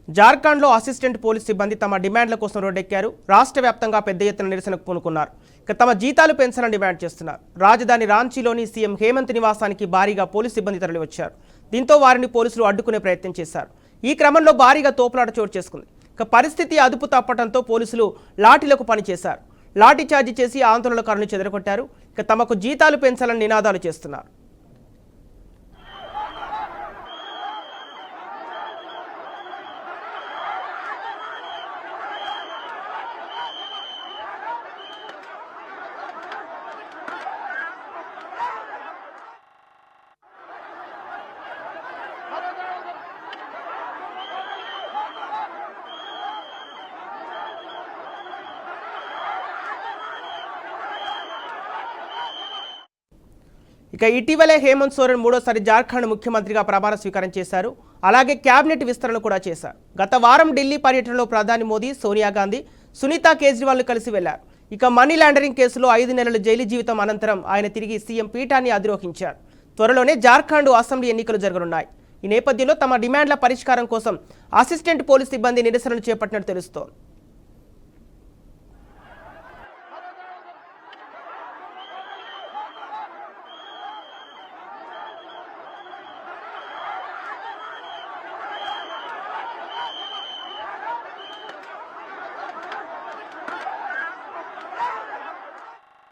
జార్ఖండ్లో assistant police సిబ్బంది తమ డిమాండ్ల కోసం రోడ్డెక్కారు. రాష్ట్ర వ్యాప్తంగా పెద్ద ఎత్తున నిరసనకు పూనుకున్నారు. తమ జీతాలు పెంచాలని డిమాండ్ చేస్తున్నారు. రాజధాని రాంచీలోని సీఎం హేమంత్ నివాసానికి భారీగా పోలీస్ సిబ్బంది తరలివచ్చారు. దీంతో వారిని పోలీసులు అడ్డుకునే ప్రయత్నం చేశారు. ఈ క్రమంలో భారీగా తోపులాట చోటు చేసుకుంది. పరిస్థితి అదుపు తప్పడంతో పోలీసులు లాఠీలకు పనిచేశారు. లాఠీ చార్జీ చేసి ఆందోళనకారులను చెదరగొట్టారు. తమకు జీతాలు పెంచాలని నినాదాలు చేస్తున్నారు. ఇటీవలే హేమంత్ సోరెన్ మూడోసారి జార్ఖండ్ ముఖ్యమంత్రిగా ప్రమాణ స్వీకారం చేశారు. అలాగే కేబినెట్ విస్తరణ కూడా చేశారు. గత వారం ఢిల్లీ పర్యటనలో ప్రధాని మోదీ, సోనియా గాంధీ, సునీతా కేజ్రీవాల్ కలిసి వెళ్లారు. మనీ లాండరింగ్ కేసులో 5 నెలల జైలు జీవితం అనంతరం ఆయన తిరిగి సీఎం పీఠాన్ని అధిరోహించారు. త్వరలోనే జార్ఖండ్ అసెంబ్లీ ఎన్నికలు జరగనున్నాయి. ఈ నేపథ్యంలో తమ డిమాండ్ల పరిష్కారం కోసం అసిస్టెంట్ పోలీస్ సిబ్బంది నిరసనలు చేపట్టినట్టు తెలుస్తోంది.